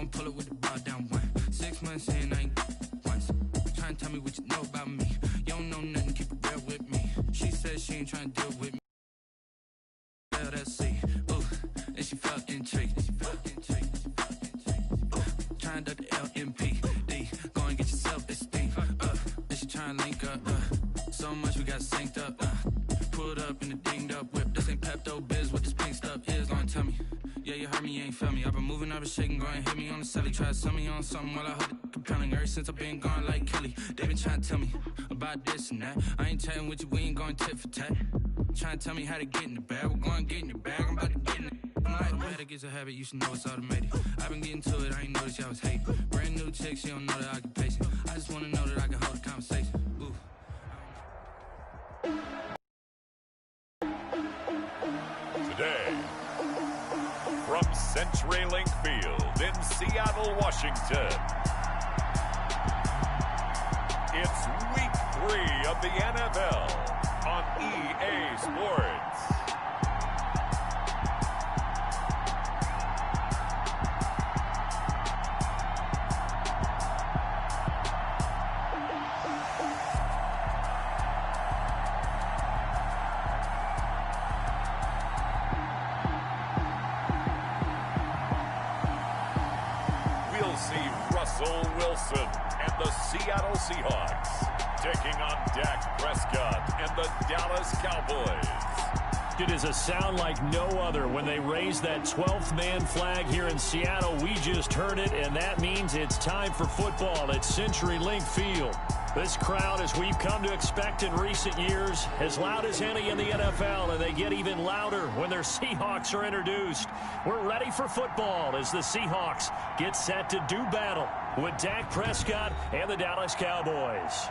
gon' pull it with the bar down one. 6 months in, I ain't once. Trying to tell me what you know about me. You don't know nothing, keep it real with me. She said she ain't trying to deal with me. LSC, ooh, and she felt intrigued. Trying to duck the LMP. Go and get your self-esteem. And she trying to link up. So much we got synced up. Pulled up in the dinged up whip. This ain't Pepto-Biz, what this pink stuff is. Long tell me. Yeah, you heard me, you ain't felt me. I've been moving, I've been shaking, go and hit me on the celly. Try to sell me on something while I heard it compelling. Ever since I've been gone like Kelly, they been trying to tell me about this and that. I ain't chatting with you, we ain't going tit for tat. Trying to tell me how to get in the bag. We're going to get in the bag, I'm about to get in it. I'm like, automatic is a habit, you should know it's automated. I've been getting to it, I ain't noticed y'all was hating. Brand new chick, she don't know the occupation. I just want to know that I can hold a conversation. Ooh. Today, from CenturyLink Field in Seattle, Washington, it's Week 3 of the NFL on EA Sports. We'll see Russell Wilson and the Seattle Seahawks taking on Dak Prescott and the Dallas Cowboys. It is a sound like no other when they raise that 12th man flag here in Seattle. We just heard it, and that means it's time for football at CenturyLink Field. This crowd, as we've come to expect in recent years, as loud as any in the NFL, and they get even louder when their Seahawks are introduced. We're ready for football as the Seahawks get set to do battle with Dak Prescott and the Dallas Cowboys.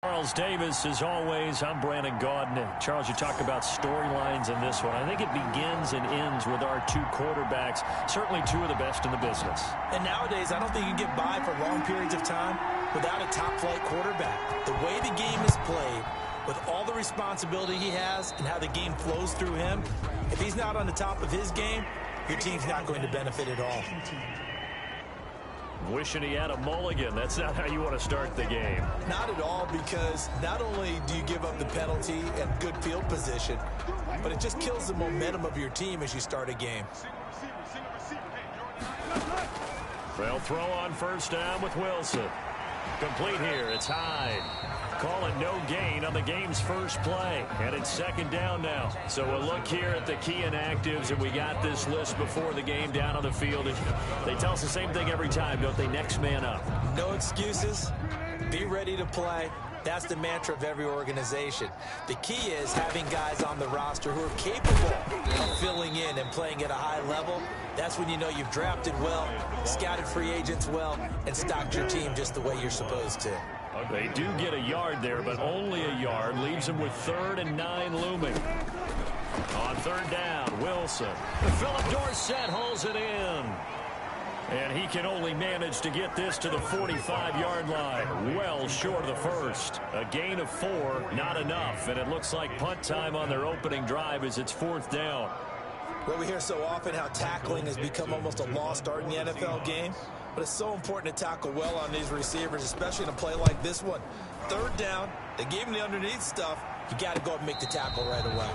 Charles Davis, as always, I'm Brandon Gaudin. Charles, you talk about storylines in this one. I think it begins and ends with our two quarterbacks, certainly two of the best in the business. And nowadays, I don't think you can get by for long periods of time without a top-flight quarterback. The way the game is played, with all the responsibility he has and how the game flows through him, if he's not on the top of his game, your team's not going to benefit at all. Wishing he had a mulligan. That's not how you want to start the game. Not at all, because not only do you give up the penalty and good field position, but it just kills the momentum of your team as you start a game. They'll throw on first down with Wilson. Complete here. It's Hyde. Calling no gain on the game's first play. And it's second down now. So we'll look here at the key inactives, and we got this list before the game down on the field. And they tell us the same thing every time, don't they? Next man up. No excuses. Be ready to play. That's the mantra of every organization. The key is having guys on the roster who are capable of filling in and playing at a high level. That's when you know you've drafted well, scouted free agents well, and stocked your team just the way you're supposed to. They do get a yard there, but only a yard. Leaves them with 3rd and 9 looming. On third down, Wilson. Philip Dorsett holds it in. And he can only manage to get this to the 45-yard line. Well short of the first. A gain of 4, not enough. And it looks like punt time on their opening drive as it's 4th down. Well, we hear so often how tackling has become almost a lost art in the NFL game. But it's so important to tackle well on these receivers, especially in a play like this one. 3rd down, they gave him the underneath stuff. You got to go and make the tackle right away.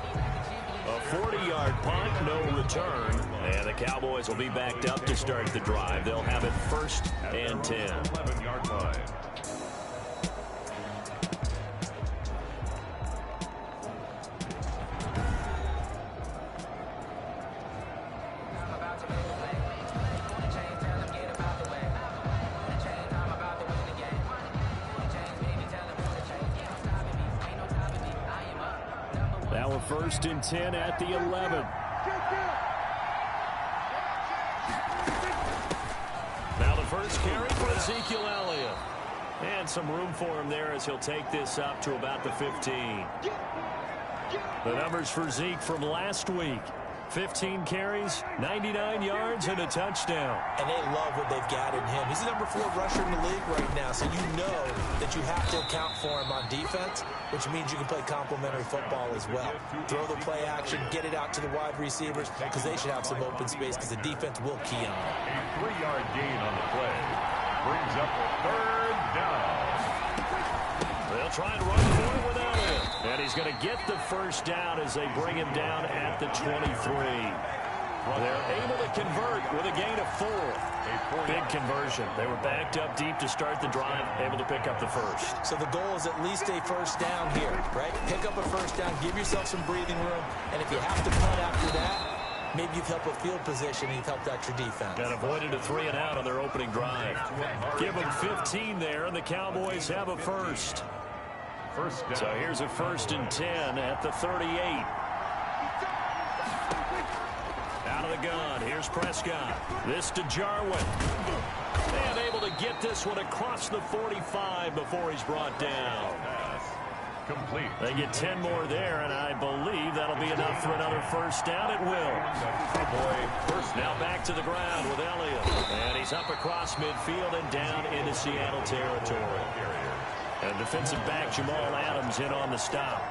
A 40-yard punt, no return. And the Cowboys will be backed up to start the drive. They'll have it 1st and 10. 11-yard line. Now a 1st and 10 at the 11. Now the first carry for Ezekiel Elliott. And some room for him there as he'll take this up to about the 15. The numbers for Zeke from last week. 15 carries, 99 yards, and a touchdown. And they love what they've got in him. He's the number 4 rusher in the league right now, so you know that you have to account for him on defense, which means you can play complementary football as well. Throw the play action, get it out to the wide receivers, because they should have some open space, because the defense will key on it. A 3-yard gain on the play brings up a 3rd down. They'll try and run for it with Elliott. And he's going to get the first down as they bring him down at the 23. They're able to convert with a gain of 4. Big conversion. They were backed up deep to start the drive, able to pick up the first. So the goal is at least a first down here, right? Pick up a first down, give yourself some breathing room, and if you have to punt after that, maybe you've helped with field position and you've helped out your defense. And avoided a 3-and-out on their opening drive. Give them 15 there, and the Cowboys have a first. So here's a 1st and 10 at the 38. Out of the gun. Here's Prescott. This to Jarwin. And able to get this one across the 45 before he's brought down. Complete. They get 10 more there, and I believe that'll be enough for another first down. It will. Now back to the ground with Elliott. And he's up across midfield and down into Seattle territory. And defensive back Jamal Adams in on the stop.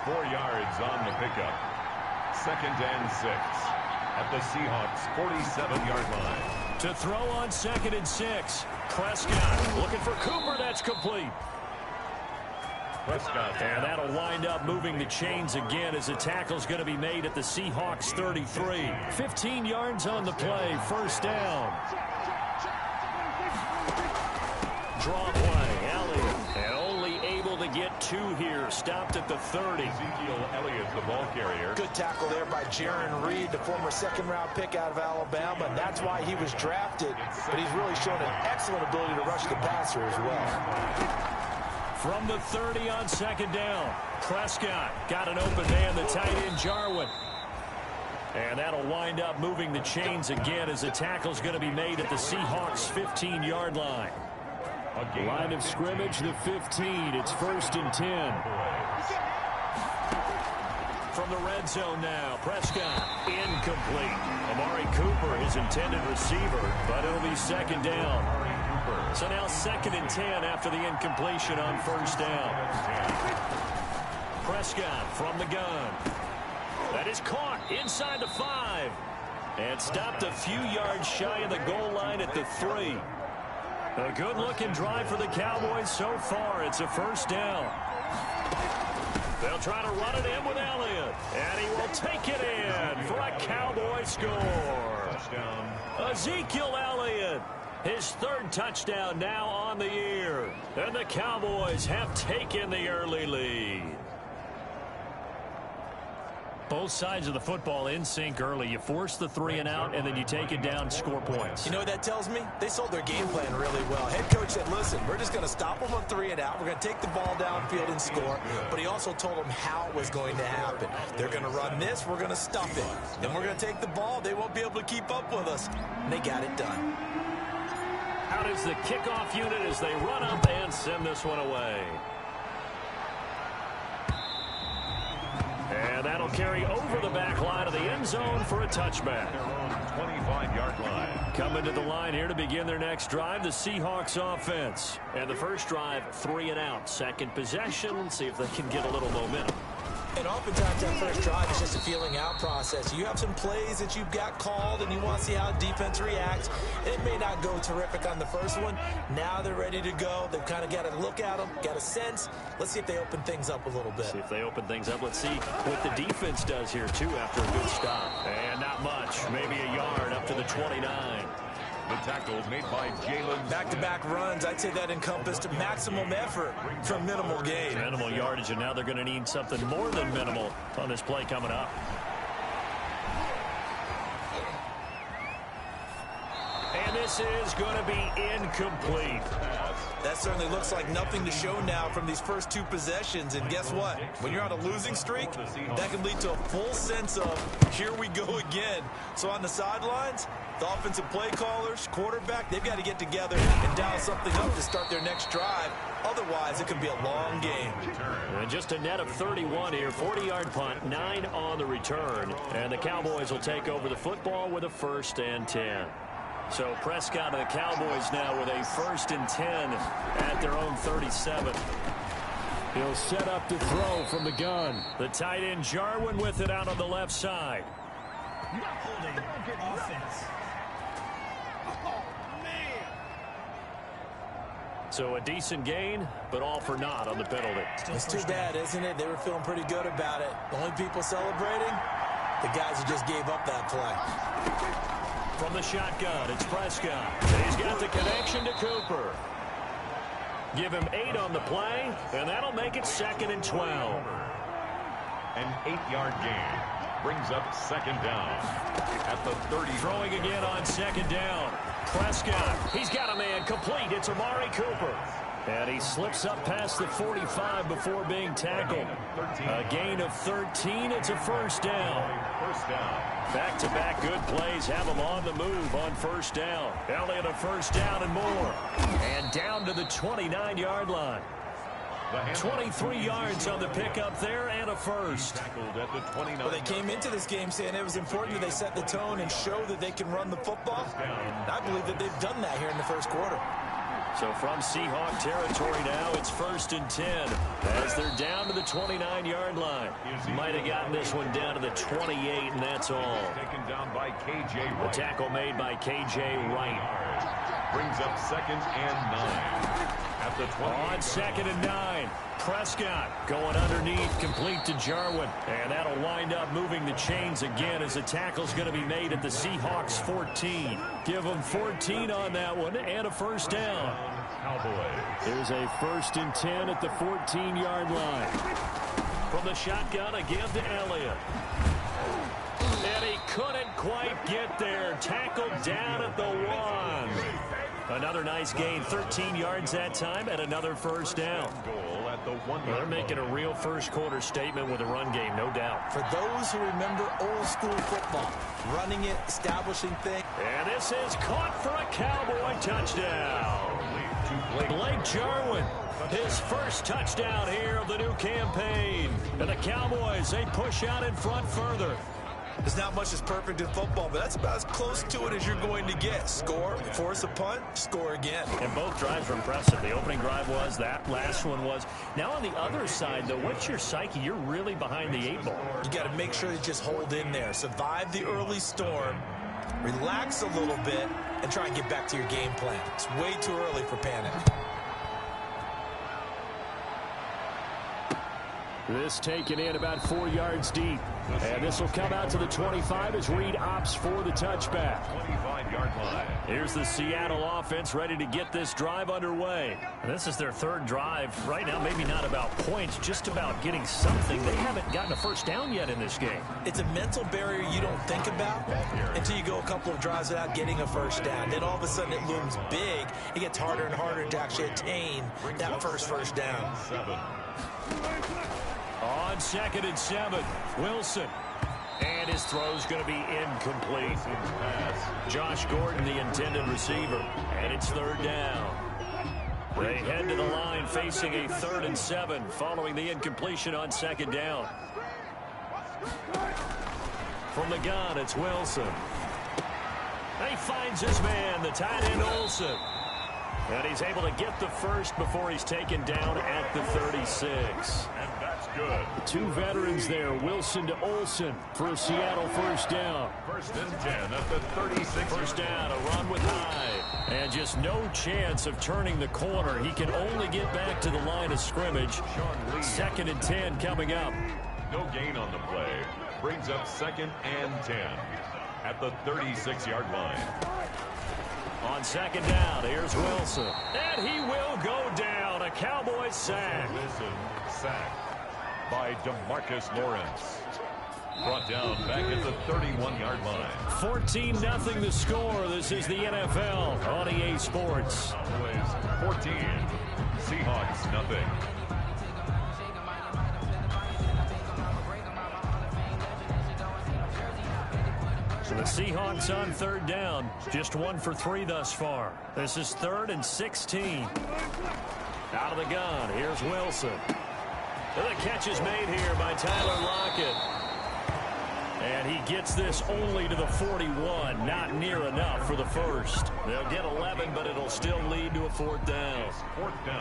4 yards on the pickup. 2nd and 6 at the Seahawks 47-yard line. To throw on 2nd and 6. Prescott looking for Cooper. That's complete. Prescott. And that'll wind up moving the chains again as the tackle's going to be made at the Seahawks 33. 15 yards on the play. First down. Draw play. Elliott. And only able to get 2 here. Stopped at the 30. Ezekiel Elliott, the ball carrier. Good tackle there by Jaron Reed, the former 2nd-round pick out of Alabama. And that's why he was drafted. But he's really shown an excellent ability to rush the passer as well. From the 30 on 2nd down. Prescott got an open man, the tight end Jarwin. And that'll wind up moving the chains again as the tackle's going to be made at the Seahawks 15-yard line. Line of scrimmage, the 15. It's 1st and 10. From the red zone now, Prescott incomplete. Amari Cooper, his intended receiver, but it'll be 2nd down. So now 2nd and 10 after the incompletion on 1st down. Prescott from the gun. That is caught inside the 5. And stopped a few yards shy of the goal line at the 3. A good-looking drive for the Cowboys so far. It's a 1st down. They'll try to run it in with Elliott. And he will take it in for a Cowboy score. Touchdown. Ezekiel Elliott. His 3rd touchdown now on the year. And the Cowboys have taken the early lead. Both sides of the football in sync early. You force the 3-and-out, and then you take it down, score points. You know what that tells me? They sold their game plan really well. Head coach said, listen, we're just going to stop them on 3-and-out. We're going to take the ball downfield and score. But he also told them how it was going to happen. They're going to run this. We're going to stuff it. Then we're going to take the ball. They won't be able to keep up with us. And they got it done. Out is the kickoff unit as they run up and send this one away. And that'll carry over the back line of the end zone for a touchback. 25-yard line. Coming to the line here to begin their next drive, the Seahawks offense. And the first drive, 3-and-out. 2nd possession. See if they can get a little momentum. And oftentimes that first drive is just a feeling out process. You have some plays that you've got called and you want to see how defense reacts. It may not go terrific on the first one. Now they're ready to go. They've kind of got to look at them, got a sense. Let's see if they open things up a little bit. See if they open things up. Let's see what the defense does here, too, after a good stop. And not much. Maybe a yard up to the 29. The tackle made by Jalen. Back-to-back runs. I'd say that encompassed maximum effort for minimal gain. Minimal yardage, and now they're going to need something more than minimal on this play coming up. And this is going to be incomplete. That certainly looks like nothing to show now from these first 2 possessions. And guess what? When you're on a losing streak, that can lead to a full sense of, here we go again. So on the sidelines, the offensive play callers, quarterback, they've got to get together and dial something up to start their next drive. Otherwise, it could be a long game. And just a net of 31 here. 40-yard punt, 9 on the return. And the Cowboys will take over the football with a 1st and 10. So Prescott and the Cowboys now with a 1st and 10 at their own 37. He'll set up to throw from the gun. The tight end Jarwin with it out on the left side. You're not holding offense. So a decent gain, but all for naught on the penalty. It's too bad, isn't it? They were feeling pretty good about it. The only people celebrating, the guys who just gave up that play. From the shotgun, it's Prescott. And he's got the connection to Cooper. Give him 8 on the play, and that'll make it 2nd and 12. An 8-yard gain brings up 2nd down at the 30. Throwing again on 2nd down. Prescott, he's got a man complete. It's Amari Cooper. And he slips up past the 45 before being tackled. A gain of 13. It's a 1st down. Back-to-back good plays have him on the move on 1st down. Elliott a 1st down and more. And down to the 29-yard line. 23 yards on the pickup there and a 1st. Well, they came into this game saying it was important that they set the tone and show that they can run the football. And I believe that they've done that here in the 1st quarter. So from Seahawk territory now, it's 1st and 10 as they're down to the 29-yard line. Might have gotten this one down to the 28, and that's all. Taken down by K.J. Wright. The tackle made by K.J. Wright. Brings up 2nd and 9. At the 20. On 2nd and 9. Prescott going underneath, complete to Jarwin. And that'll wind up moving the chains again as the tackle's going to be made at the Seahawks 14. Give them 14 on that one and a 1st down. Cowboys. There's a 1st and 10 at the 14-yard line. From the shotgun again to Elliott. And he couldn't quite get there. Tackled down at the 1. Another nice gain, 13 yards that time, and another 1st down. Goal at the 1. They're making a real 1st quarter statement with a run game, no doubt. For those who remember old school football, running it, establishing things. And this is caught for a Cowboy touchdown. Blake Jarwin, his 1st touchdown here of the new campaign. And the Cowboys, they push out in front further. There's not much that's perfect in football, but that's about as close to it as you're going to get. Score, force a punt, score again. And both drives were impressive. The opening drive was, that last one was. Now on the other side, though, what's your psyche? You're really behind the 8 ball. You got to make sure you just hold in there. Survive the early storm, relax a little bit, and try and get back to your game plan. It's way too early for panic. This taken in about 4 yards deep. And this will come out to the 25 as Reed opts for the touchback. 25-yard line. Here's the Seattle offense ready to get this drive underway. And this is their 3rd drive. Right now, maybe not about points, just about getting something. They haven't gotten a 1st down yet in this game. It's a mental barrier you don't think about until you go a couple of drives without getting a 1st down. Then all of a sudden it looms big. It gets harder and harder to actually attain that first down. 7. On 2nd and 7, Wilson. And his throw's going to be incomplete. Josh Gordon, the intended receiver. And it's 3rd down. They head to the line facing a 3rd and 7 following the incompletion on 2nd down. From the gun, it's Wilson. He finds his man, the tight end Olsen. And he's able to get the 1st before he's taken down at the 36. And that's good. 2 veterans there, Wilson to Olsen for a Seattle 1st down. 1st and 10 at the 36. 1st down, a run with Hyde. And just no chance of turning the corner. He can only get back to the line of scrimmage. 2nd and 10 coming up. No gain on the play. Brings up 2nd and 10 at the 36-yard line. On 2nd down, here's Wilson. And he will go down. A Cowboys sack. Wilson sacked by DeMarcus Lawrence. Brought down back at the 31-yard line. 14-0 the score. This is the NFL on EA Sports. Cowboys 14. Seahawks nothing. So the Seahawks on 3rd down. Just 1 for 3 thus far. This is 3rd and 16. Out of the gun, here's Wilson. And the catch is made here by Tyler Lockett. And he gets this only to the 41. Not near enough for the first. They'll get 11, but it'll still lead to a fourth down.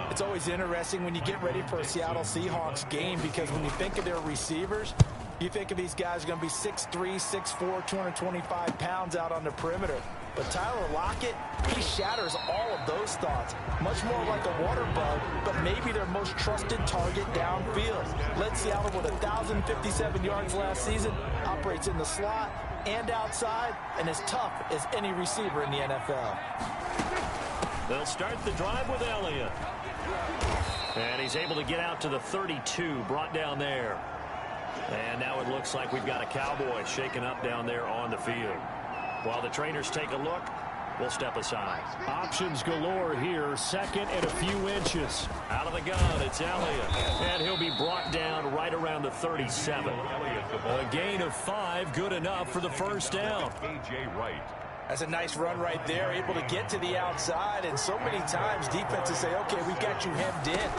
It's always interesting when you get ready for a Seattle Seahawks game, because when you think of their receivers, you think of these guys are going to be 6'3", 6'4", 225 pounds out on the perimeter. But Tyler Lockett, he shatters all of those thoughts. Much more like a water bug, but maybe their most trusted target downfield. Led Seattle with 1,057 yards last season, operates in the slot and outside, and as tough as any receiver in the NFL. They'll start the drive with Elliott. And he's able to get out to the 32, brought down there. And now it looks like we've got a Cowboy shaken up down there on the field. While the trainers take a look, we'll step aside. Options galore here. Second and a few inches. Out of the gun, it's Elliott. And he'll be brought down right around the 37. A gain of 5, good enough for the first down. A.J. Wright. That's a nice run right there, able to get to the outside, and so many times defenses say, okay, we got you hemmed in.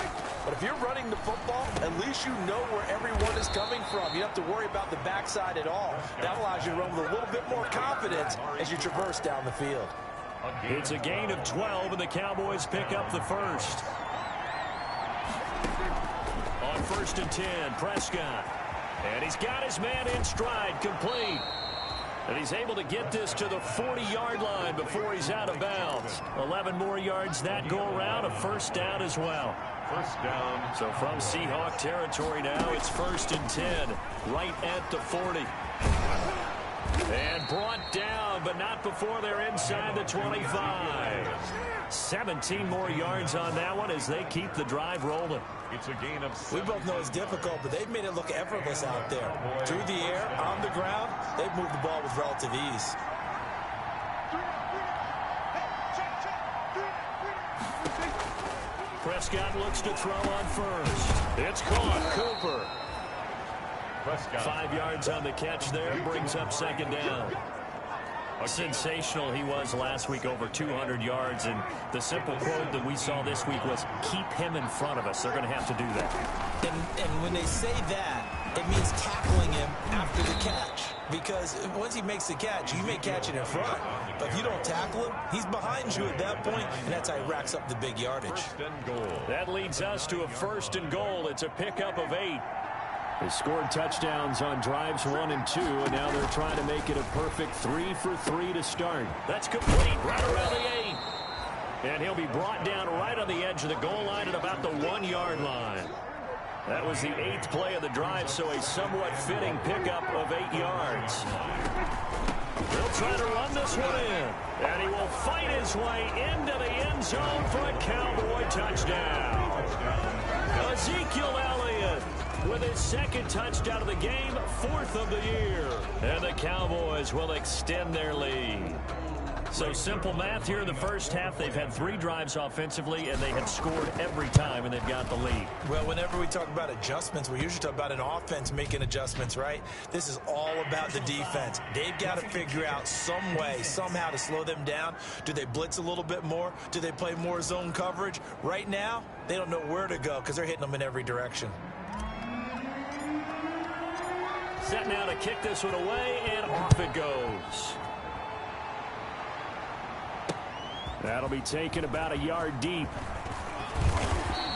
But if you're running the football, at least you know where everyone is coming from. You don't have to worry about the backside at all. That allows you to run with a little bit more confidence as you traverse down the field. It's a gain of 12, and the Cowboys pick up the first. On 1st and 10, Prescott. And he's got his man in stride, complete. And he's able to get this to the 40-yard line before he's out of bounds. 11 more yards that go around, a first down as well. First down. So from Seahawk territory now, it's 1st and 10, right at the 40. And brought down, but not before they're inside the 25. 17 more yards on that one as they keep the drive rolling. It's a gain of We both know it's difficult, but they've made it look effortless out there. Through the air, on the ground, they've moved the ball with relative ease. Prescott looks to throw on first. It's caught. Cooper. Prescott. 5 yards on the catch there, brings up second down. Sensational he was last week, over 200 yards, and the simple quote that we saw this week was, keep him in front of us. They're going to have to do that. And when they say that, it means tackling him after the catch, because once he makes the catch, you may catch it in front, but if you don't tackle him, he's behind you at that point, and that's how he racks up the big yardage. First and goal. That leads us to a 1st and goal. It's a pickup of 8. They scored touchdowns on drives 1 and 2, and now they're trying to make it a perfect 3 for 3 to start. That's complete, right around the 8. And he'll be brought down right on the edge of the goal line at about the 1-yard line. That was the 8th play of the drive, so a somewhat fitting pickup of 8 yards. They'll try to run this one in, and he will fight his way into the end zone for a Cowboy touchdown. Ezekiel Elliott with his 2nd touchdown of the game, 4th of the year. And the Cowboys will extend their lead. So simple math here in the first half. They've had 3 drives offensively, and they have scored every time, and they've got the lead. Well, whenever we talk about adjustments, we usually talk about an offense making adjustments, right? This is all about the defense. They've got to figure out some way, somehow to slow them down. Do they blitz a little bit more? Do they play more zone coverage? Right now, they don't know where to go because they're hitting them in every direction. Set now to kick this one away, and off it goes. That'll be taken about a yard deep.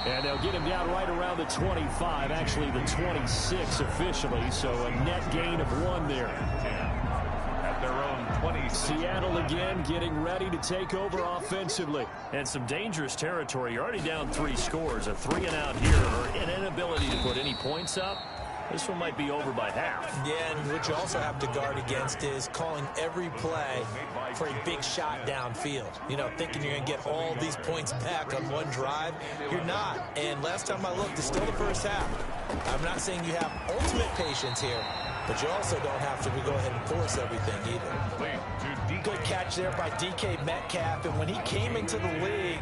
And they'll get him down right around the 25, actually the 26 officially, so a net gain of 1 there. At their own 20. Seattle again getting ready to take over offensively. And some dangerous territory. You're already down 3 scores, a 3-and-out here, or an inability to put any points up. This one might be over by half. Yeah, and what you also have to guard against is calling every play for a big shot downfield. You know, thinking you're going to get all these points back on one drive. You're not. And last time I looked, it's still the first half. I'm not saying you have ultimate patience here, but you also don't have to go ahead and force everything either. Good catch there by DK Metcalf. And when he came into the league,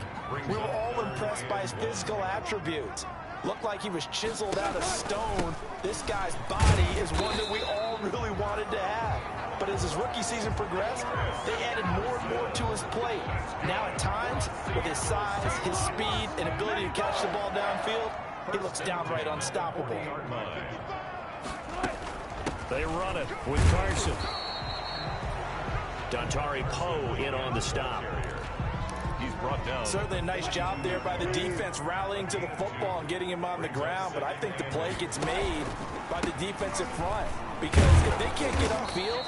we were all impressed by his physical attributes. Looked like he was chiseled out of stone. This guy's body is one that we all really wanted to have. But But as his rookie season progressed, they added more and more to his plate. Now at times, with his size, his speed, and ability to catch the ball downfield, he looks downright unstoppable. They run it with Carson. Dontari Poe in on the stop. He's brought down. Certainly a nice job there by the defense rallying to the football and getting him on the ground, but I think the play gets made by the defensive front, because if they can't get upfield,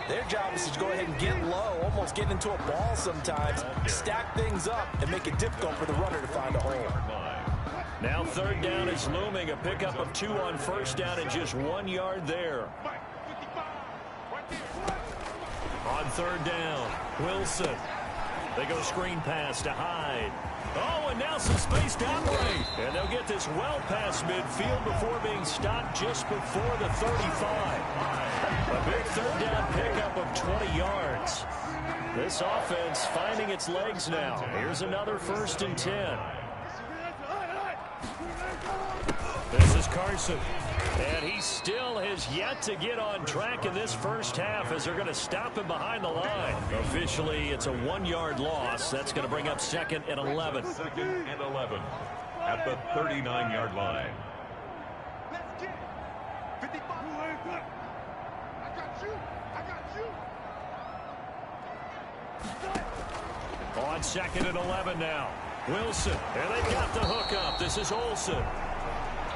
their job is to go ahead and get low, almost get into a ball sometimes, stack things up, and make it difficult for the runner to find a hole. Now third down is looming. A pickup of 2 on first down and just 1 yard there. On third down, Wilson. They go screen pass to Hyde. Oh, and now some space to operate. And they'll get this well past midfield before being stopped just before the 35. A big third down pickup of 20 yards. This offense finding its legs now. Here's another 1st and 10. This is Carson. And he still has yet to get on track in this first half as they're going to stop him behind the line. Officially, it's a 1 yard loss. That's going to bring up 2nd and 11. 2nd and 11 at the 39-yard line. On 2nd and 11 now. Wilson. And they've got the hook up. This is Olsen.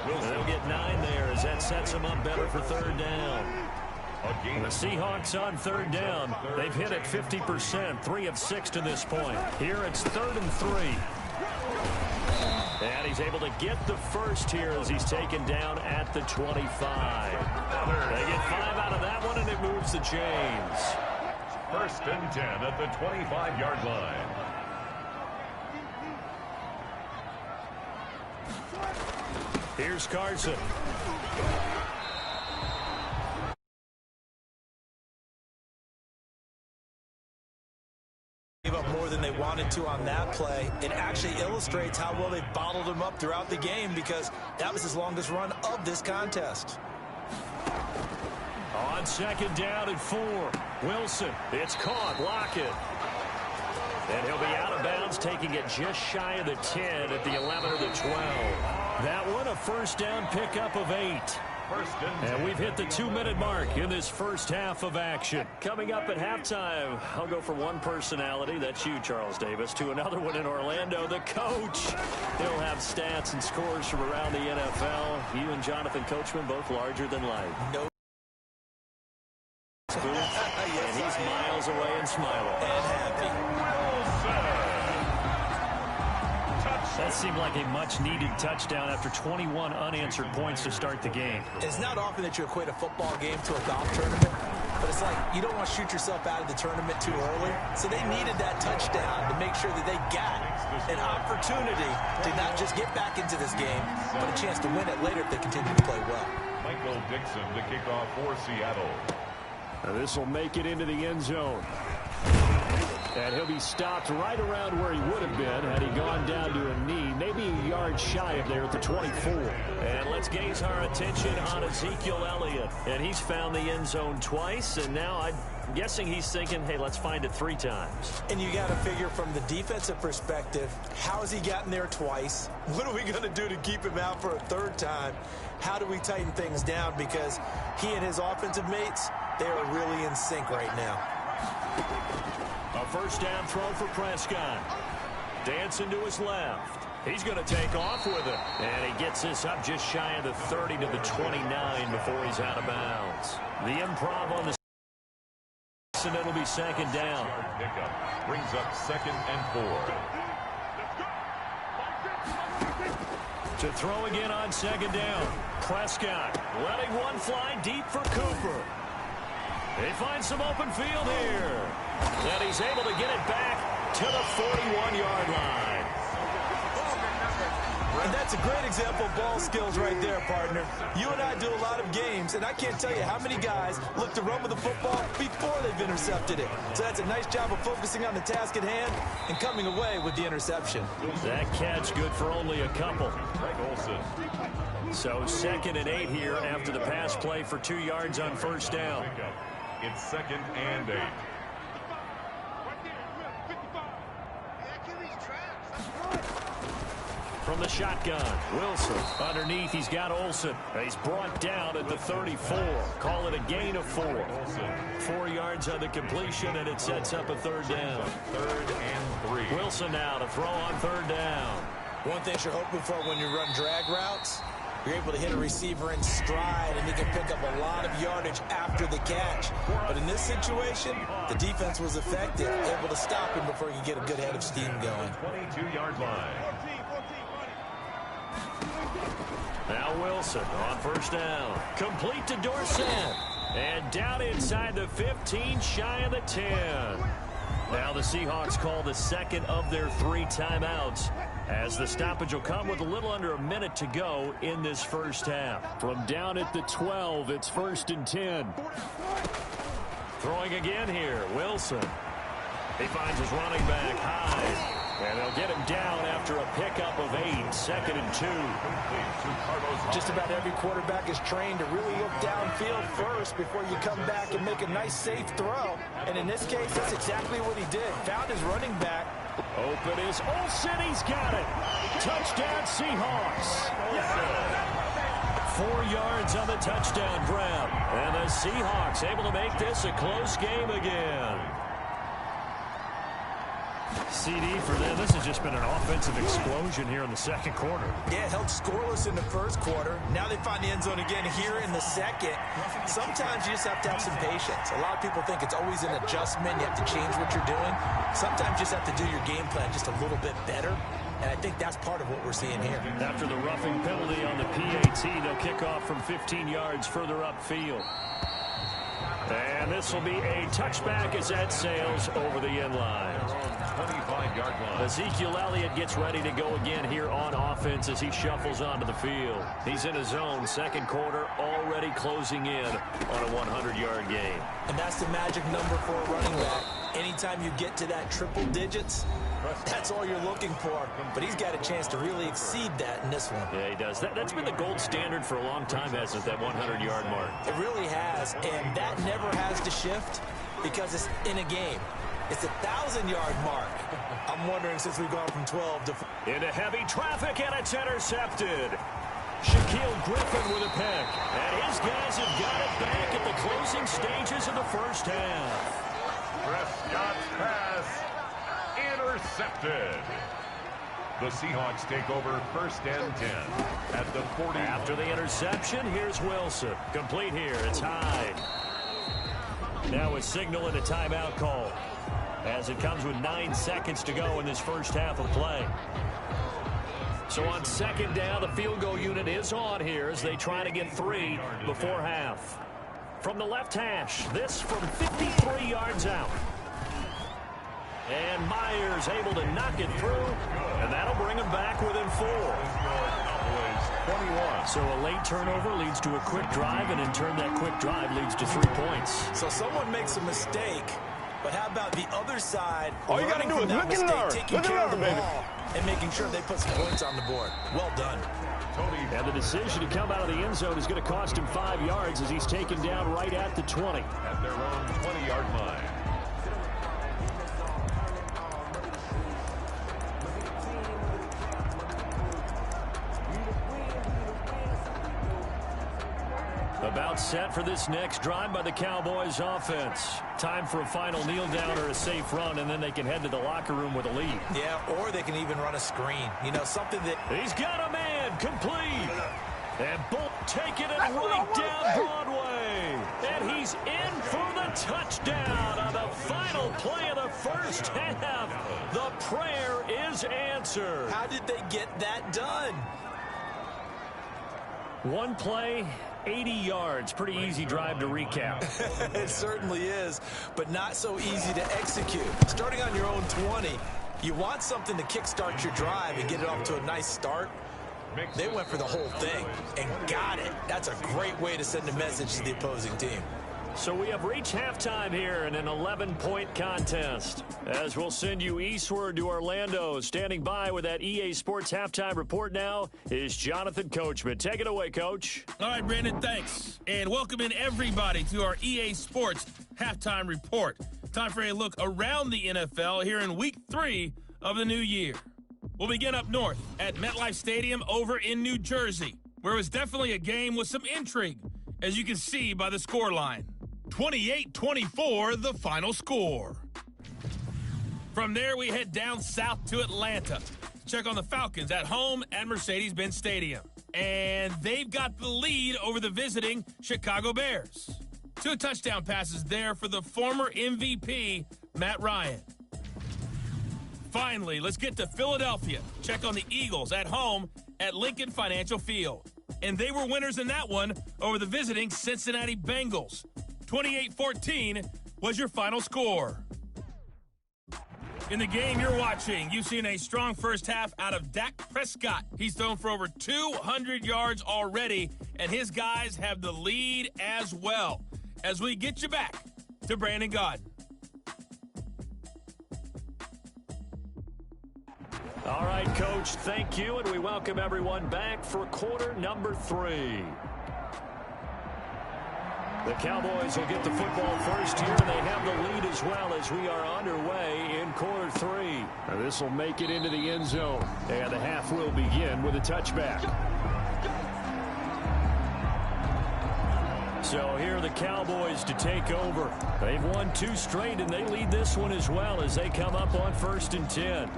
They'll get 9 there as that sets them up better for third down. The Seahawks on third down. They've hit it 50%, 3 of 6 to this point. Here it's 3rd and 3. And he's able to get the first here as he's taken down at the 25. They get 5 out of that one, and it moves the chains. 1st and 10 at the 25-yard line. Here's Carson. Gave up more than they wanted to on that play. It actually illustrates how well they've bottled him up throughout the game, because that was his longest run of this contest. On 2nd down and 4. Wilson. It's caught. Lockett. And he'll be out of bounds, taking it just shy of the 10 at the 11 or the 12. That one a first down pickup of 8. And we've hit the 2-minute mark in this first half of action. Coming up at halftime, I'll go from one personality, that's you, Charles Davis, to another one in Orlando, the coach. He'll have stats and scores from around the NFL. You and Jonathan Coachman, both larger than life. No. And he's miles away and smiling. And happy. That seemed like a much-needed touchdown after 21 unanswered points to start the game. It's not often that you equate a football game to a golf tournament, but it's like you don't want to shoot yourself out of the tournament too early. So they needed that touchdown to make sure that they got an opportunity to not just get back into this game, but a chance to win it later if they continue to play well. Michael Dixon to kick off for Seattle. Now this will make it into the end zone. And he'll be stopped right around where he would have been had he gone down to a knee, maybe a yard shy of there at the 24. And let's gaze our attention on Ezekiel Elliott. And he's found the end zone twice, and now I'm guessing he's thinking, hey, let's find it 3 times. And you got to figure from the defensive perspective, how has he gotten there twice? What are we going to do to keep him out for a 3rd time? How do we tighten things down? Because he and his offensive mates, they are really in sync right now. A first down throw for Prescott. Dancing to his left. He's going to take off with it. And he gets this up just shy of the 30 to the 29 before he's out of bounds. The improv on the and it'll be 2nd down. Pickup brings up 2nd and 4. To throw again on 2nd down. Prescott letting one fly deep for Cooper. He finds some open field here. And he's able to get it back to the 41-yard line. And that's a great example of ball skills right there, partner. You and I do a lot of games, and I can't tell you how many guys look to run with the football before they've intercepted it. So that's a nice job of focusing on the task at hand and coming away with the interception. That catch good for only a couple. So 2nd and 8 here after the pass play for 2 yards on first down. It's 2nd and 8. From the shotgun, Wilson underneath. He's got Olsen. He's brought down at the 34. Call it a gain of 4. 4 yards on the completion, and it sets up a 3rd down. 3rd and 3. Wilson now to throw on 3rd down. One thing you're hoping for when you run drag routes, you're able to hit a receiver in stride, and he can pick up a lot of yardage after the catch. But in this situation, the defense was effective, able to stop him before he could get a good head of steam going. 22-yard line. Now Wilson on 1st down. Complete to Dorsett. And down inside the 15, shy of the 10. Now the Seahawks call the 2nd of their 3 timeouts, as the stoppage will come with a little under a minute to go in this first half. From down at the 12, it's 1st and 10. Throwing again here, Wilson. He finds his running back, Hyde. And they'll get him down after a pickup of 8, 2nd and 2. Just about every quarterback is trained to really look downfield first before you come back and make a nice, safe throw. And in this case, that's exactly what he did. Found his running back. Open is Olsen. He's got it. Touchdown, Seahawks. 4 yards on the touchdown grab. And the Seahawks able to make this a close game again. CD for them. This has just been an offensive explosion here in the 2nd quarter. Yeah, held scoreless in the 1st quarter. Now they find the end zone again here in the 2nd. Sometimes you just have to have some patience. A lot of people think it's always an adjustment. You have to change what you're doing. Sometimes you just have to do your game plan just a little bit better. And I think that's part of what we're seeing here. After the roughing penalty on the PAT, they'll kick off from 15 yards further upfield. And this will be a touchback as that sails over the end line. 25-yard line. Ezekiel Elliott gets ready to go again here on offense as he shuffles onto the field. He's in his own 2nd quarter, already closing in on a 100-yard game. And that's the magic number for a running back. Anytime you get to that triple digits, that's all you're looking for. But he's got a chance to really exceed that in this one. Yeah, he does. That's been the gold standard for a long time, hasn't it, that 100-yard mark? It really has, and that never has to shift because it's in a game. It's a 1,000-yard mark. I'm wondering, since we've gone from 12 to... Into heavy traffic, and it's intercepted. Shaquille Griffin with a pick. And his guys have got it back at the closing stages of the first half. Prescott's pass intercepted. The Seahawks take over 1st and 10 at the 40. After the interception, here's Wilson. Complete here. It's Hyde. Now a signal and a timeout call, as it comes with 9 seconds to go in this first half of play. So on 2nd down, the field goal unit is on here as they try to get 3 before half. From the left hash, this from 53 yards out. And Myers able to knock it through, and that'll bring him back within 4. 21. So a late turnover leads to a quick drive, and in turn that quick drive leads to 3 points. So someone makes a mistake, but how about the other side? All you got to do is look and learn. Look and learn, baby. And making sure they put some points on the board. Well done. And the decision to come out of the end zone is going to cost him 5 yards as he's taken down right at the 20. At their own 20-yard line. About set for this next drive by the Cowboys offense. Time for a final kneel down or a safe run, and then they can head to the locker room with a lead. Yeah, or they can even run a screen. You know, something that... He's got a man, complete. And Bolt taking it right down Broadway. And he's in for the touchdown on the final play of the first half. The prayer is answered. How did they get that done? One play, 80 yards. Pretty easy drive to recap. It certainly is, but not so easy to execute. Starting on your own 20, you want something to kickstart your drive and get it off to a nice start. They went for the whole thing and got it. That's a great way to send a message to the opposing team. So we have reached halftime here in an 11-point contest. As we'll send you eastward to Orlando. Standing by with that EA Sports halftime report now is Jonathan Coachman. Take it away, Coach. All right, Brandon, thanks. And welcome in everybody to our EA Sports halftime report. Time for a look around the NFL here in Week 3 of the new year. We'll begin up north at MetLife Stadium over in New Jersey, where it was definitely a game with some intrigue, as you can see by the scoreline. 28-24, the final score. From there, we head down south to Atlanta to check on the Falcons at home at Mercedes-Benz Stadium. And they've got the lead over the visiting Chicago Bears. 2 touchdown passes there for the former MVP, Matt Ryan. Finally, let's get to Philadelphia. Check on the Eagles at home at Lincoln Financial Field. And they were winners in that one over the visiting Cincinnati Bengals. 28-14 was your final score. In the game you're watching, you've seen a strong first half out of Dak Prescott. He's thrown for over 200 yards already, and his guys have the lead as well. As we get you back to Brandon Gaudin. All right, Coach, thank you, and we welcome everyone back for quarter number 3. The Cowboys will get the football first here, and they have the lead as well as we are underway in quarter 3. This will make it into the end zone, and the half will begin with a touchback. So here are the Cowboys to take over. They've won 2 straight, and they lead this one as well as they come up on 1st and 10.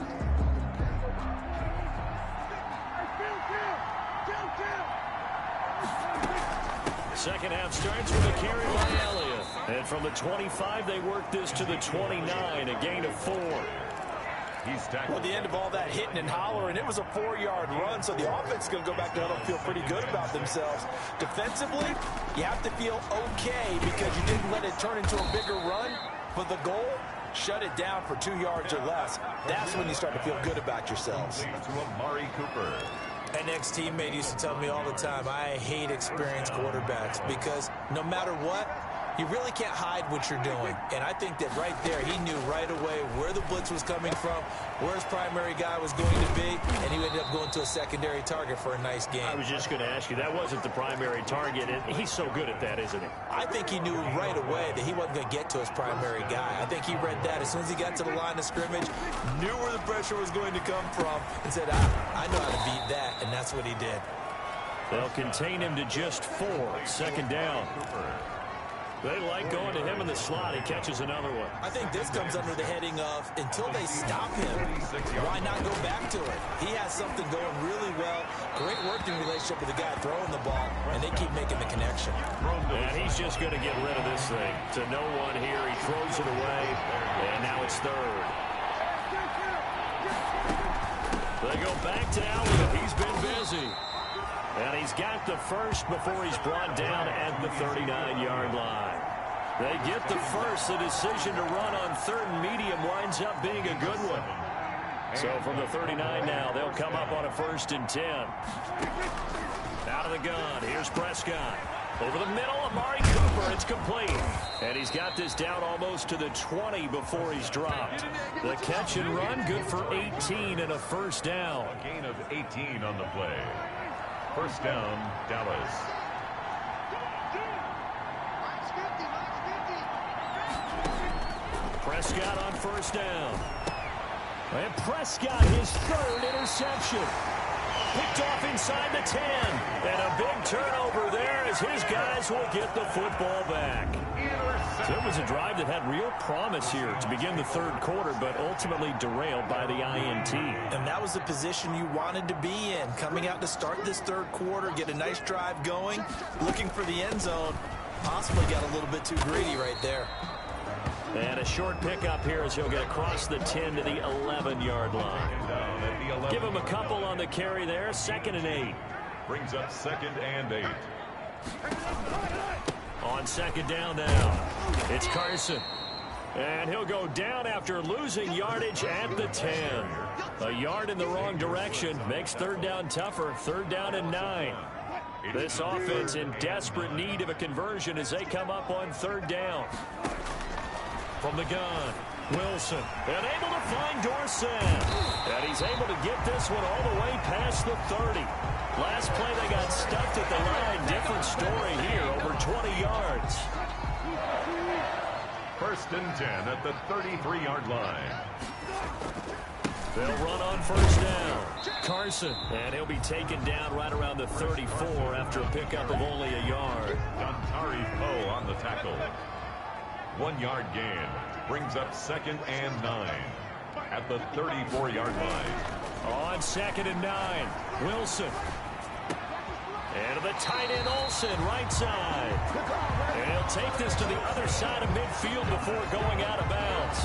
Second half starts with a carry by Elliott. And from the 25, they work this to the 29, a gain of 4. Well, the end of all that hitting and hollering, it was a 4-yard run, so the offense is going to go back to huddle and feel pretty good about themselves. Defensively, you have to feel okay because you didn't let it turn into a bigger run. But the goal, shut it down for 2 yards or less. That's when you start to feel good about yourselves. To Amari Cooper. An ex-teammate used to tell me all the time, I hate experienced quarterbacks because no matter what, you really can't hide what you're doing. And I think that right there, he knew right away where the blitz was coming from, where his primary guy was going to be, and he ended up going to a secondary target for a nice game. I was just going to ask you, that wasn't the primary target, and he's so good at that, isn't he? I think he knew right away that he wasn't going to get to his primary guy. I think he read that as soon as he got to the line of scrimmage, knew where the pressure was going to come from, and said, I know how to beat that, and that's what he did. They'll contain him to just 4, second down. They like going to him in the slot. He catches another one. I think this comes under the heading of until they stop him, why not go back to it? He has something going really well. Great working relationship with the guy throwing the ball, and they keep making the connection. And he's just going to get rid of this thing. To no one here. He throws it away, and now it's 3rd. They go back to Elliott. He's been busy. And he's got the first before he's brought down at the 39-yard line. They get the first. The decision to run on 3rd and medium winds up being a good one. So from the 39 now, they'll come up on a 1st and 10. Out of the gun, here's Prescott. Over the middle, Amari Cooper, it's complete. And he's got this down almost to the 20 before he's dropped. The catch and run, good for 18 and a 1st down. A gain of 18 on the play. 1st down, Dallas. Prescott on 1st down. And Prescott, his 3rd interception. Picked off inside the 10. And a big turnover there as his guys will get the football back. So it was a drive that had real promise here to begin the 3rd quarter, but ultimately derailed by the INT. And that was the position you wanted to be in. Coming out to start this 3rd quarter, get a nice drive going, looking for the end zone. Possibly got a little bit too greedy right there. And a short pickup here as he'll get across the 10 to the 11-yard line. Give him a couple on the carry there. 2nd and 8. Brings up 2nd and 8. On 2nd down now, it's Carson. And he'll go down after losing yardage at the 10. A yard in the wrong direction makes 3rd down tougher. 3rd down and 9. This offense in desperate need of a conversion as they come up on 3rd down. From the gun, Wilson, and able to find Dorsett. And he's able to get this one all the way past the 30. Last play, they got stuffed at the line. Different story here, over 20 yards. First and 10 at the 33-yard line. They'll run on first down. Carson, and he'll be taken down right around the 34 after a pickup of only a yard. Dontari Poe on the tackle. 1-yard gain brings up 2nd and 9 at the 34-yard line. On 2nd and 9, Wilson. And to the tight end, Olsen, right side. And he'll take this to the other side of midfield before going out of bounds.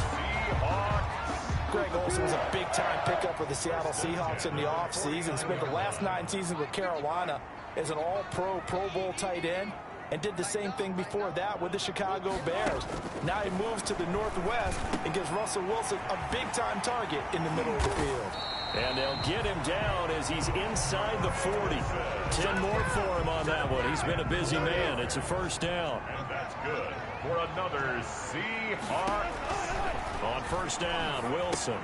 Greg Olsen was a big-time pickup for the Seattle Seahawks in the offseason. Spent the last 9 seasons with Carolina as an all-pro, Pro Bowl tight end, and did the same thing before that with the Chicago Bears. Now he moves to the Northwest and gives Russell Wilson a big-time target in the middle of the field. And they'll get him down as he's inside the 40. 10 more for him on that one. He's been a busy man. It's a first down. And that's good for another Seahawks. On first down, Wilson.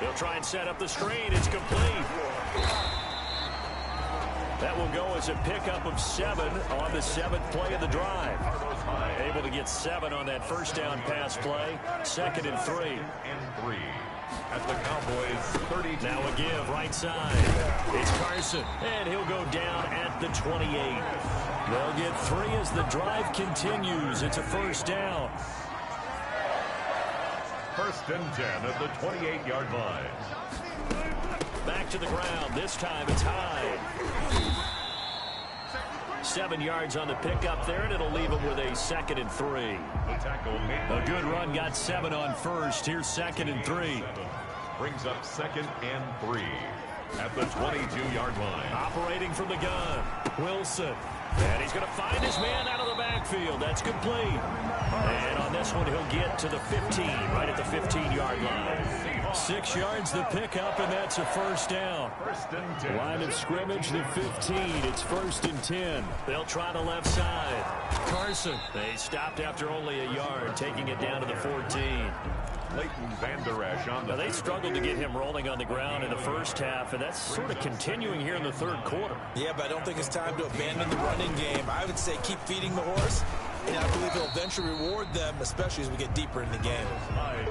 He'll try and set up the screen. It's complete. That will go as a pickup of 7 on the 7th play of the drive. Able to get 7 on that first down pass play. 2nd and 3. At the Cowboys 30. Now a give right side. It's Carson, and he'll go down at the 28. They'll get 3 as the drive continues. It's a first down. First and 10 at the 28-yard line. Back to the ground. This time it's high. 7 yards on the pickup there, and it'll leave him with a 2nd and 3. A good run got 7 on first. Here's 2nd and 3. Brings up 2nd and 3 at the 22-yard line. Operating from the gun, Wilson. And he's going to find his man out of the backfield. That's complete. And on this one, he'll get to the 15, right at the 15-yard line. 6 yards the pickup, and that's a first down. Line of scrimmage, the 15. It's 1st and 10. They'll try the left side. Carson. They stopped after only a yard, taking it down to the 14. Leighton Vander Esch on the. Now, they struggled to get him rolling on the ground in the first half, and that's sort of continuing here in the 3rd quarter. Yeah, but I don't think it's time to abandon the running game. I would say keep feeding the horse, and I believe he'll eventually reward them, especially as we get deeper in the game.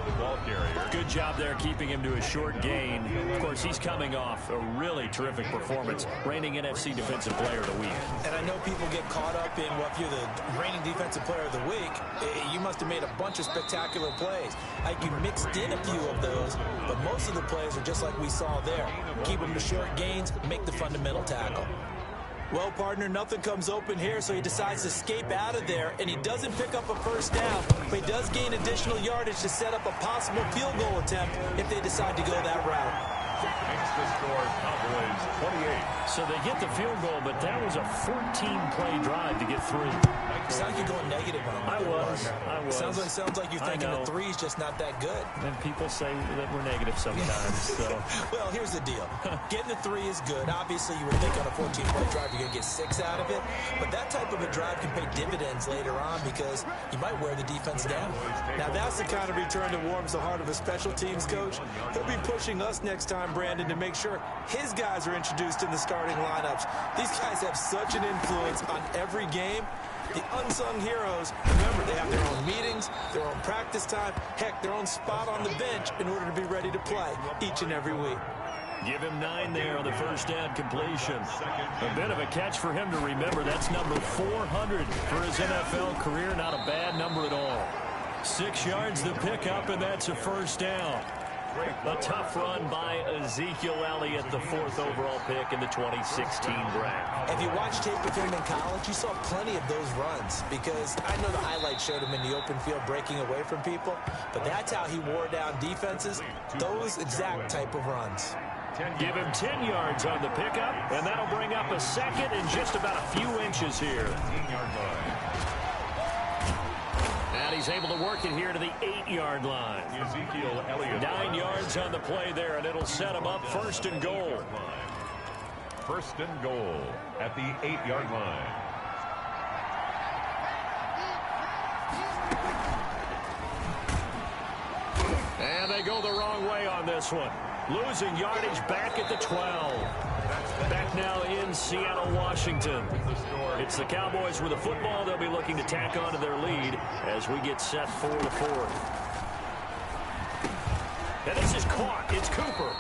The ball carrier. Good job there keeping him to a short gain. Of course, he's coming off a really terrific performance, reigning NFC Defensive Player of the Week. And I know people get caught up in, well, if you're the reigning Defensive Player of the Week, you must have made a bunch of spectacular plays. Like you mixed in a few of those, but most of the plays are just like we saw there. Keep them to short gains, make the fundamental tackle. Well, partner, nothing comes open here, so he decides to escape out of there, and he doesn't pick up a first down, but he does gain additional yardage to set up a possible field goal attempt if they decide to go that route. Makes the score Cowboys 28. So they get the field goal, but that was a 14-play drive to get 3. Sounds like you're going negative on him. I was. Sounds like you're thinking the 3's just not that good. And people say that we're negative sometimes. So. Well, here's the deal. Getting the 3 is good. Obviously, you would think on a 14-play drive you're going to get 6 out of it. But that type of a drive can pay dividends later on because you might wear the defense down. Now, that's the kind of return that warms the heart of a special teams coach. He'll be pushing us next time, Brandon, to make sure his guys are introduced in the starting lineups. These guys have such an influence on every game. The unsung heroes, remember, they have their own meetings, their own practice time, heck, their own spot on the bench in order to be ready to play each and every week. Give him 9 there on the first down completion. A bit of a catch for him to remember. That's number 400 for his NFL career. Not a bad number at all. 6 yards the pickup, and that's a first down. A tough run by Ezekiel Elliott, the 4th overall pick in the 2016 draft. If you watched tape of him in college, you saw plenty of those runs because I know the highlights showed him in the open field breaking away from people, but that's how he wore down defenses, those exact type of runs. Give him 10 yards on the pickup, and that'll bring up a 2nd and just about a few inches here. And he's able to work it here to the 8-yard line. Ezekiel Elliott. 9 yards on the play there, and it'll set him up 1st and goal. 1st and goal at the 8-yard line. And they go the wrong way on this one. Losing yardage back at the 12. Back now in Seattle, Washington. It's the Cowboys with the football. They'll be looking to tack on to their lead as we get set for the fourth. And this is caught. It's Cooper.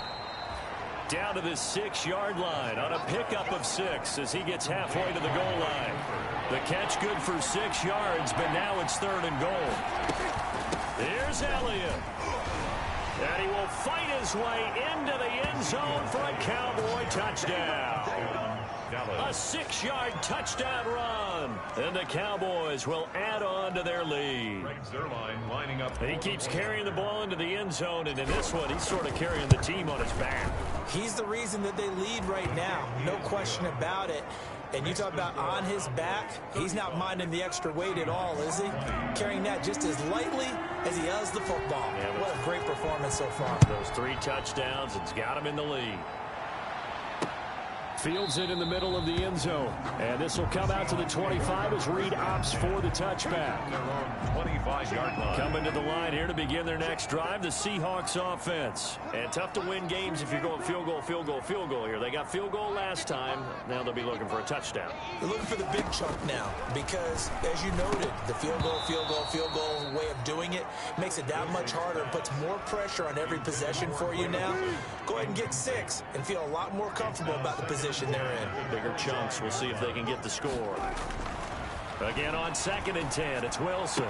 Down to the 6-yard line on a pickup of 6 as he gets halfway to the goal line. The catch good for 6 yards, but now it's 3rd and goal. Here's Elliott. And he will fight his way into the end zone for a Cowboy touchdown. A 6-yard touchdown run. And the Cowboys will add on to their lead. He keeps carrying the ball into the end zone, and in this one, he's sort of carrying the team on his back. He's the reason that they lead right now. No question about it. And you talk about on his back, he's not minding the extra weight at all, is he? Carrying that just as lightly as he does the football. Yeah, what a great performance so far. Those 3 touchdowns, it's got him in the lead. Fields it in the middle of the end zone. And this will come out to the 25 as Reed opts for the touchback. 25-yard line. Coming to the line here to begin their next drive, the Seahawks offense. And tough to win games if you're going field goal, field goal, field goal here. They got field goal last time. Now they'll be looking for a touchdown. They're looking for the big chunk now because, as you noted, the field goal way of doing it makes it that much harder and puts more pressure on every possession for you now. Go ahead and get 6 and feel a lot more comfortable about the position they're in. Bigger chunks. We'll see if they can get the score. Again on 2nd and 10. It's Wilson.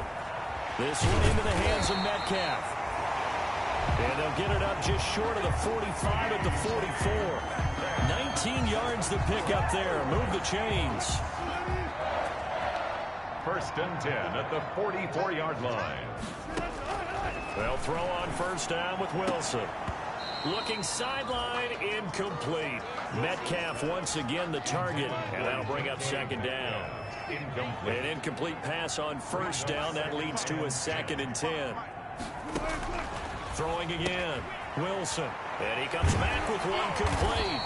This one into the hands of Metcalf. And they'll get it up just short of the 45 at the 44. 19 yards to pick up there. Move the chains. 1st and 10 at the 44-yard line. They'll throw on 1st down with Wilson. Looking sideline, incomplete. Metcalf once again the target, and that'll bring up 2nd down. An incomplete pass on 1st down. That leads to a 2nd and 10. Throwing again. Wilson. And he comes back with one complete.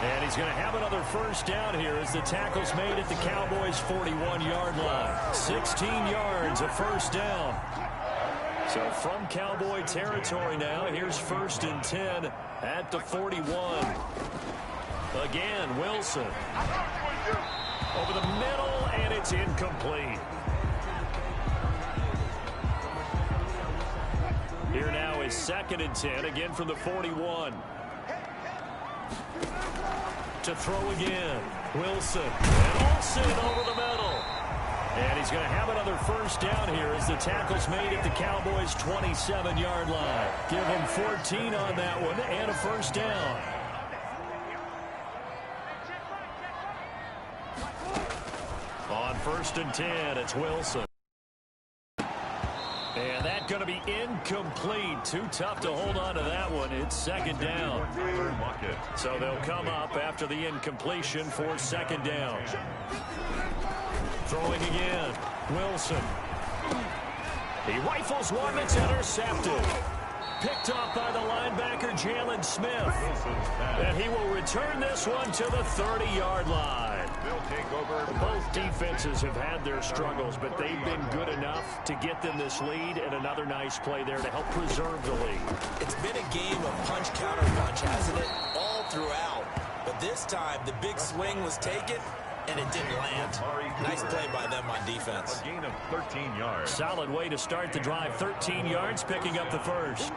And he's going to have another 1st down here as the tackle's made at the Cowboys' 41-yard line. 16 yards, a 1st down. So from Cowboy territory now, here's 1st and 10 at the 41. Again, Wilson. Over the middle, and it's incomplete. Here now is 2nd and 10, again from the 41. To throw again. Wilson. And Olsen over the middle. And he's going to have another 1st down here as the tackle's made at the Cowboys' 27-yard line. Give him 14 on that one and a 1st down. On 1st and 10, it's Wilson. And that's going to be incomplete. Too tough to hold on to that one. It's 2nd down. So they'll come up after the incompletion for 2nd down. Throwing again. Wilson. He rifles one that's intercepted. Picked off by the linebacker, Jalen Smith. And he will return this one to the 30-yard line. Both defenses have had their struggles, but they've been good enough to get them this lead, and another nice play there to help preserve the lead. It's been a game of punch-counter-punch, hasn't it? All throughout. But this time, the big swing was taken, and it didn't land. Nice play by them on defense. A gain of 13 yards. Solid way to start the drive. 13 yards, picking up the 1st.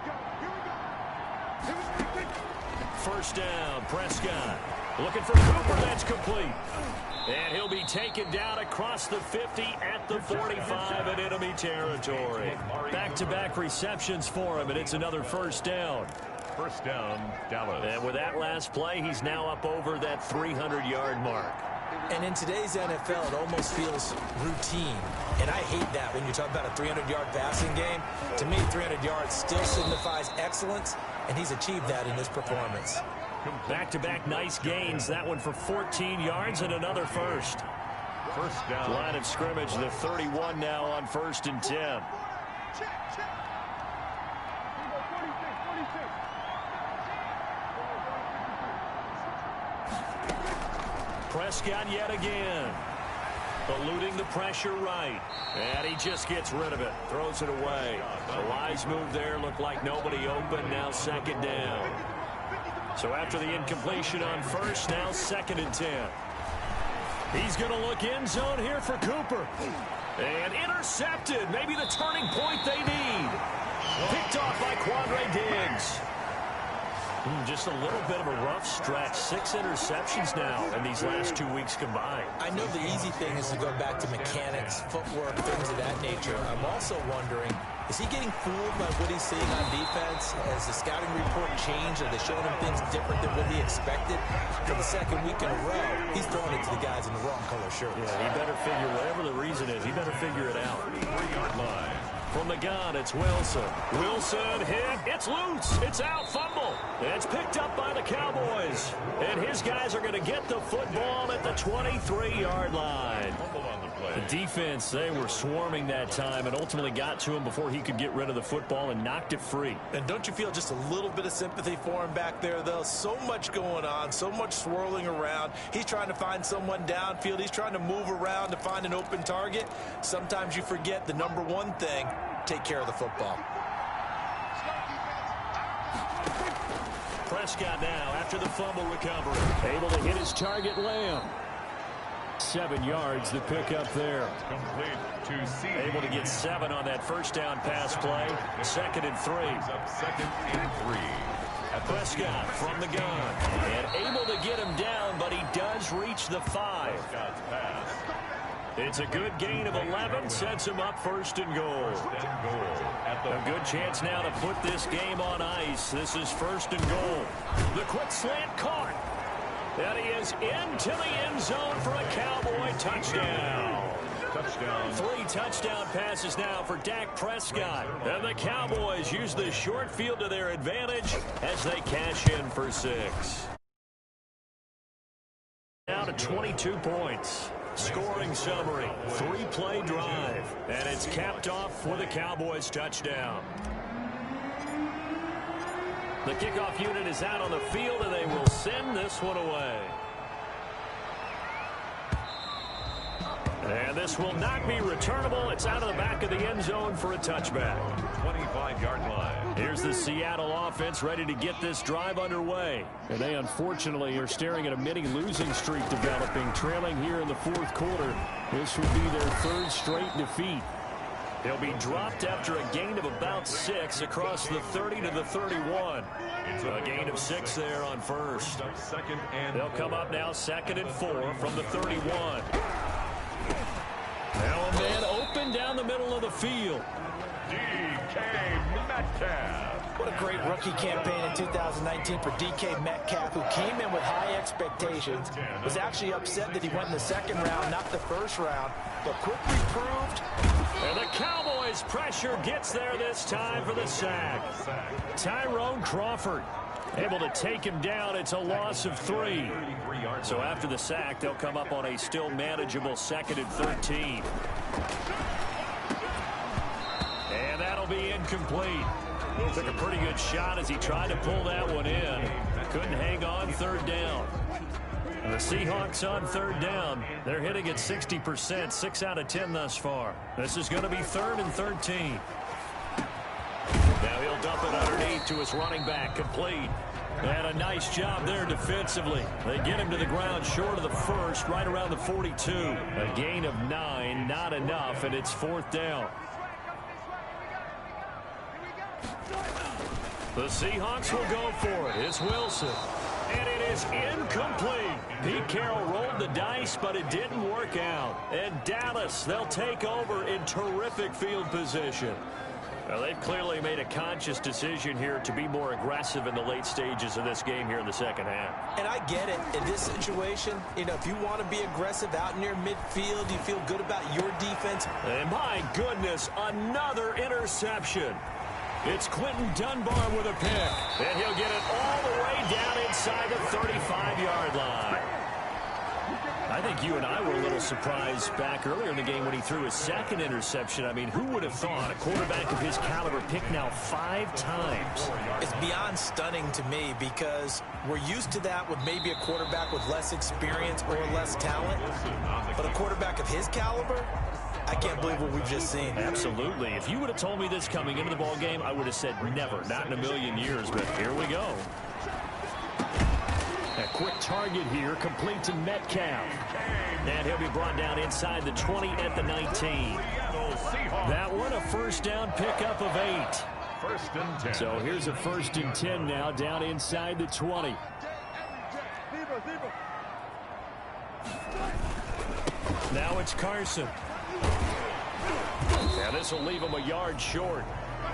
1st down, Prescott. Looking for Cooper, that's complete. And he'll be taken down across the 50 at the 45 in enemy territory. Back-to-back receptions for him, and it's another 1st down. 1st down, Dallas. And with that last play, he's now up over that 300-yard mark. And in today's NFL, it almost feels routine. And I hate that when you talk about a 300-yard passing game. To me, 300 yards still signifies excellence, and he's achieved that in his performance. Back-to-back nice gains. That one for 14 yards and another 1st. 1st down. Line of scrimmage, the 31 now on 1st and 10. Prescott yet again. Eluding the pressure right. And he just gets rid of it. Throws it away. The wise move there. Looked like nobody open. Now 2nd down. So after the incompletion on first, now 2nd and 10. He's going to look end zone here for Cooper. And intercepted. Maybe the turning point they need. Picked off by Quandre Diggs. Just a little bit of a rough stretch. 6 interceptions now in these last 2 weeks combined. I know the easy thing is to go back to mechanics, footwork, things of that nature. I'm also wondering, is he getting fooled by what he's seeing on defense? Has the scouting report changed? Are they showing him things different than what he expected? For the 2nd week in a row, he's throwing it to the guys in the wrong color shirts. Yeah, he better figure, whatever the reason is, he better figure it out. 3-yard line. From the gun, it's Wilson. Wilson hit. It's loose. It's out. Fumble. It's picked up by the Cowboys. And his guys are going to get the football at the 23-yard line. The defense, they were swarming that time and ultimately got to him before he could get rid of the football and knocked it free. And don't you feel just a little bit of sympathy for him back there, though? So much going on, so much swirling around. He's trying to find someone downfield. He's trying to move around to find an open target. Sometimes you forget the number one thing, take care of the football. Prescott now after the fumble recovery. Able to hit his target, Lamb. 7 yards the pick up there. Complete to C. Able to get 7 on that first down pass play. 2nd and 3. Up 2nd and 3. Prescott from the gun. And able to get him down, but he does reach the 5. Prescott's pass. It's a good gain of 11. Sets him up 1st and goal. A good chance now to put this game on ice. This is 1st and goal. The quick slant caught. And he is into the end zone for a Cowboy touchdown. 3 touchdown passes now for Dak Prescott. And the Cowboys use the short field to their advantage as they cash in for 6. Now to 22 points. Scoring summary, 3-play drive. And it's capped off with a Cowboys touchdown. The kickoff unit is out on the field, and they will send this one away. And this will not be returnable. It's out of the back of the end zone for a touchback. 25-yard line. Here's the Seattle offense ready to get this drive underway. And they unfortunately are staring at a mini losing streak developing, trailing here in the 4th quarter. This would be their 3rd straight defeat. They'll be dropped after a gain of about 6 across the 30 to the 31. A gain of 6 there on first. They'll come up now 2nd and 4 from the 31. Now a man open down the middle of the field. DK Metcalf. What a great rookie campaign in 2019 for DK Metcalf, who came in with high expectations, was actually upset that he went in the 2nd round, not the 1st round, but quickly proved. And the Cowboys pressure gets there this time for the sack. Tyrone Crawford able to take him down. It's a loss of 3. So after the sack, they'll come up on a still manageable 2nd and 13. And that'll be incomplete. Took a pretty good shot as he tried to pull that one in. Couldn't hang on 3rd down. And the Seahawks on 3rd down. They're hitting at 60%, 6 out of 10 thus far. This is going to be 3rd and 13. Now he'll dump it underneath to his running back, complete. And a nice job there defensively. They get him to the ground short of the 1st, right around the 42. A gain of 9, not enough, and it's 4th down. The Seahawks will go for it. It's Wilson. And it is incomplete. Pete Carroll rolled the dice, but it didn't work out. And Dallas, they'll take over in terrific field position. Well, they've clearly made a conscious decision here to be more aggressive in the late stages of this game here in the 2nd half. And I get it. In this situation, you know, if you want to be aggressive out near midfield, you feel good about your defense. And my goodness, another interception. It's Quentin Dunbar with a pick. And he'll get it all the way down inside the 35-yard line. I think you and I were a little surprised back earlier in the game when he threw his 2nd interception. I mean, who would have thought a quarterback of his caliber picked now 5 times? It's beyond stunning to me because we're used to that with maybe a quarterback with less experience or less talent. But a quarterback of his caliber, I can't believe what we've just seen. Absolutely. If you would have told me this coming into the ball game, I would have said never, not in a million years. But here we go. A quick target here, complete to Metcalf. And he'll be brought down inside the 20 at the 19. That one, a first down pickup of 8. First and 10. So here's a first and 10 now, down inside the 20. Now it's Carson. Now this will leave him a yard short.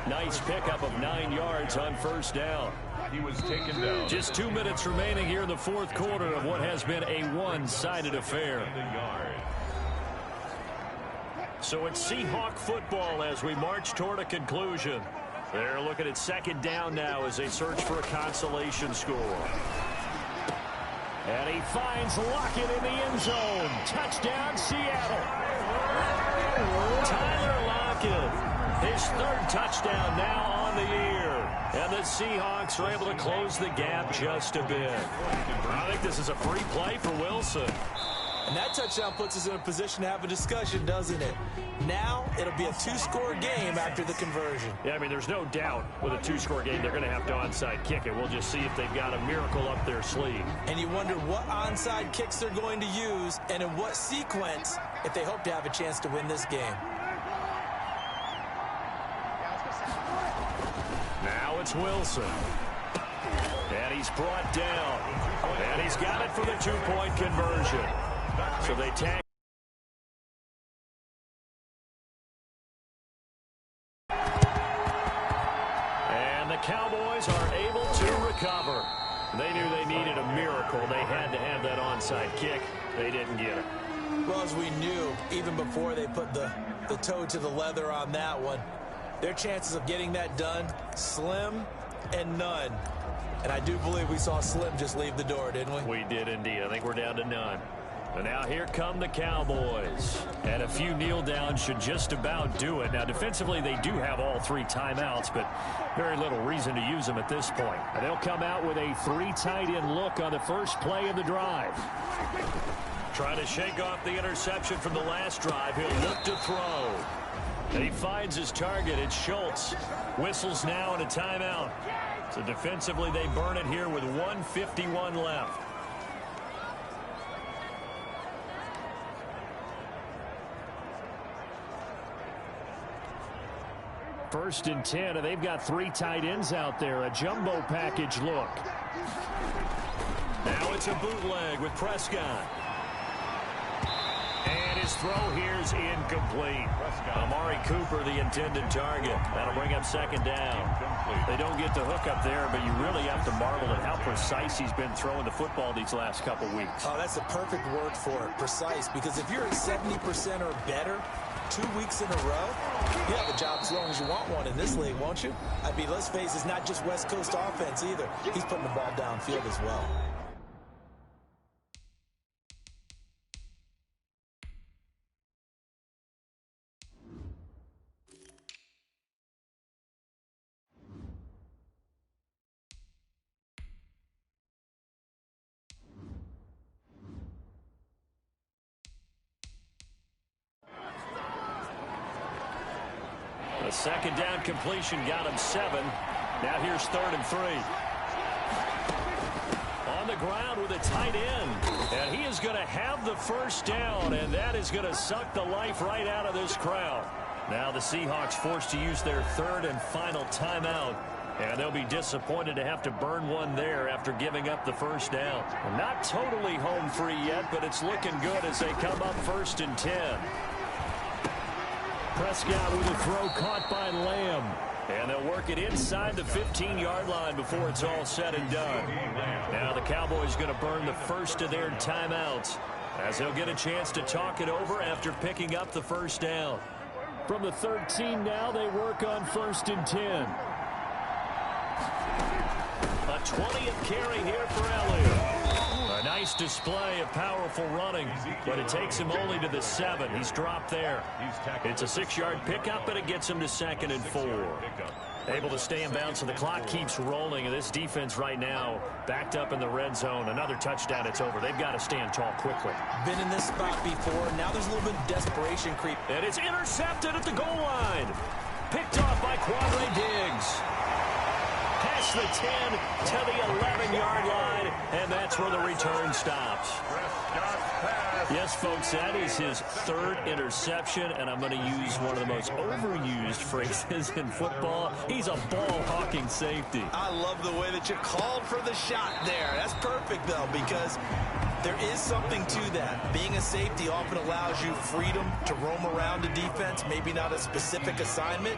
Nice pickup of 9 yards on first down. He was taken down. Just 2 minutes remaining here in the fourth quarter of what has been a one-sided affair. So it's Seahawk football as we march toward a conclusion. They're looking at second down now as they search for a consolation score. And he finds Lockett in the end zone. Touchdown, Seattle. Tyler Lockett, his third touchdown now on the year. And the Seahawks are able to close the gap just a bit. I think this is a free play for Wilson. And that touchdown puts us in a position to have a discussion, doesn't it? Now it'll be a 2-score game after the conversion. Yeah, I mean, there's no doubt with a 2-score game they're going to have to onside kick it. We'll just see if they've got a miracle up their sleeve. And you wonder what onside kicks they're going to use and in what sequence if they hope to have a chance to win this game. Now it's Wilson. And he's brought down. And he's got it for the 2-point conversion. So they tag. And the Cowboys are able to recover. They knew they needed a miracle. They had to have that onside kick. They didn't get it. Well, as we knew, even before they put the toe to the leather on that one, their chances of getting that done, slim and none. And I do believe we saw Slim just leave the door, didn't we? We did indeed. I think we're down to none. And now here come the Cowboys. And a few kneel downs should just about do it. Now, defensively, they do have all 3 timeouts, but very little reason to use them at this point. And they'll come out with a 3 tight end look on the first play of the drive. Trying to shake off the interception from the last drive. He'll look to throw. And he finds his target. It's Schultz. Whistles now and a timeout. So defensively, they burn it here with 1:51 left. First and 10, and they've got 3 tight ends out there. A jumbo package look. Now it's a bootleg with Prescott. And his throw here is incomplete. Amari Cooper, the intended target. That'll bring up second down. They don't get the hook up there, but you really have to marvel at how precise he's been throwing the football these last couple weeks. Oh, that's a perfect word for it, precise, because if you're at 70% or better 2 weeks in a row, you have a job as long as you want one in this league, won't you? I mean, let's face it, it's not just West Coast offense either. He's putting the ball downfield as well. A second down completion got him 7. Now here's 3rd and 3. On the ground with a tight end. And he is going to have the first down, and that is going to suck the life right out of this crowd. Now the Seahawks forced to use their 3rd and final timeout. And they'll be disappointed to have to burn one there after giving up the first down. Not totally home free yet, but it's looking good as they come up 1st and 10. Prescott with a throw caught by Lamb. And they'll work it inside the 15-yard line before it's all said and done. Now the Cowboys going to burn the first of their timeouts as they'll get a chance to talk it over after picking up the first down. From the 13 now, they work on 1st and 10. A 20th carry here for Elliott. A nice display of powerful running, but it takes him only to the 7. He's dropped there. It's a 6-yard pickup, and it gets him to 2nd and 4. Able to stay in bounds, so the clock keeps rolling, and this defense right now backed up in the red zone. Another touchdown, it's over. They've got to stand tall quickly. Been in this spot before. Now there's a little bit of desperation creep. And it's intercepted at the goal line. Picked off by Quadre Diggs. Past the 10 to the 11-yard line. And that's where the return stops. Yes, folks, that is his third interception, and I'm going to use one of the most overused phrases in football. He's a ball-hawking safety. I love the way that you called for the shot there. That's perfect, though, because there is something to that. Being a safety often allows you freedom to roam around the defense, maybe not a specific assignment.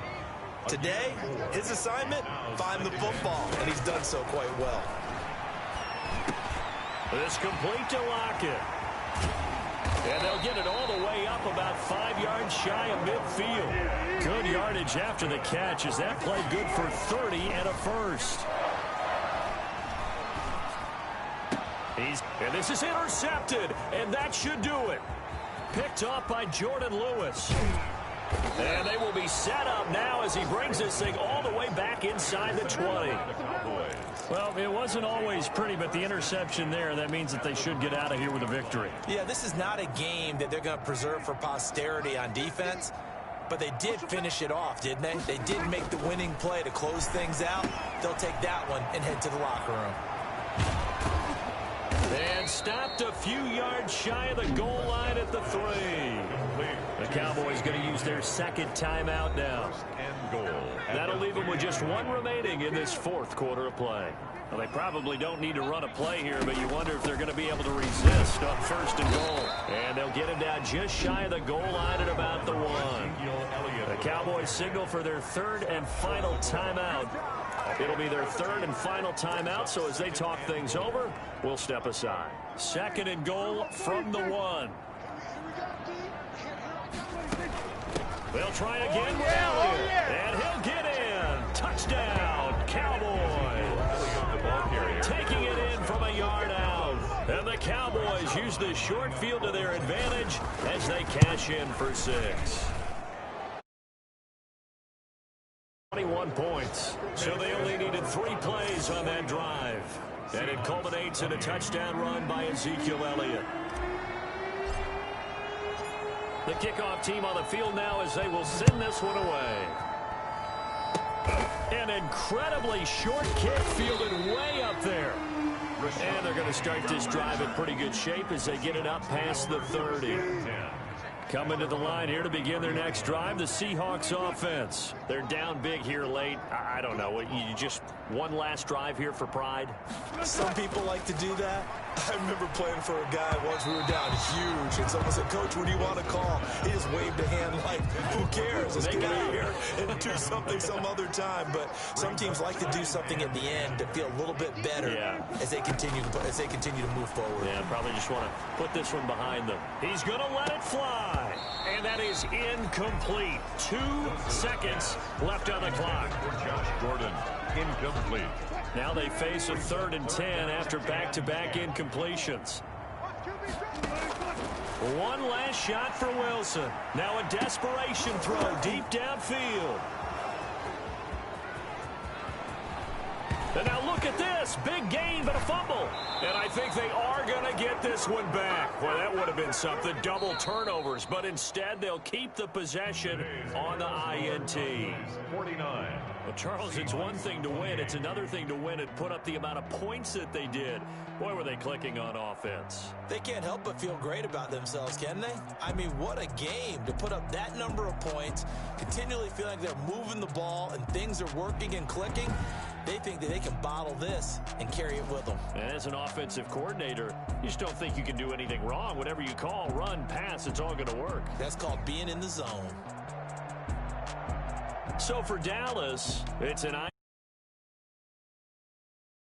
Today, his assignment, find the football, and he's done so quite well. This complete to Lockett. And they'll get it all the way up about 5 yards shy of midfield. Good yardage after the catch as that play good for 30 and a first. And this is intercepted, and that should do it. Picked off by Jordan Lewis. And they will be set up now as he brings this thing all the way back inside the 20. Well, it wasn't always pretty, but the interception there, that means that they should get out of here with a victory. Yeah, this is not a game that they're going to preserve for posterity on defense, but they did finish it off, didn't they? They did make the winning play to close things out. They'll take that one and head to the locker room. And stopped a few yards shy of the goal line at the 3. The Cowboys going to use their second timeout now. That'll leave them with just one remaining in this fourth quarter of play. Well, they probably don't need to run a play here, but you wonder if they're going to be able to resist on first and goal. And they'll get him down just shy of the goal line at about the 1. The Cowboys signal for their third and final timeout. It'll be their third and final timeout, so as they talk things over, we'll step aside. Second and goal from the 1. They'll try again with Elliott, and he'll get in. Touchdown, Cowboys. Taking it in from a yard out. And the Cowboys use the short field to their advantage as they cash in for 6. 21 points, so they only needed 3 plays on that drive. And it culminates in a touchdown run by Ezekiel Elliott. The kickoff team on the field now as they will send this one away. An incredibly short kick fielded way up there. And they're going to start this drive in pretty good shape as they get it up past the 30. Coming to the line here to begin their next drive, the Seahawks offense. They're down big here late. I don't know. You just one last drive here for pride? Some people like to do that. I remember playing for a guy once. We were down huge, and someone said, "Coach, what do you want to call?" He just waved a hand like, "Who cares? Let's get out of here and do something some other time." But some teams like to do something at the end to feel a little bit better as they continue to move forward. Yeah, probably just want to put this one behind them. He's going to let it fly, and that is incomplete. 2 seconds left on the clock. Josh Gordon, incomplete. Now they face a 3rd and 10 after back-to-back incompletions. One last shot for Wilson. Now a desperation throw deep downfield. And now look at this. Big gain, but a fumble. And I think they are going to get this one back. Well, that would have been something. Double turnovers. But instead, they'll keep the possession on the INT. 49. Well, Charles, it's one thing to win. It's another thing to win and put up the amount of points that they did. Boy, were they clicking on offense. They can't help but feel great about themselves, can they? I mean, what a game to put up that number of points, continually feel like they're moving the ball and things are working and clicking. They think that they can bottle this and carry it with them. And as an offensive coordinator, you just don't think you can do anything wrong. Whatever you call, run, pass, it's all going to work. That's called being in the zone. So for Dallas, it's an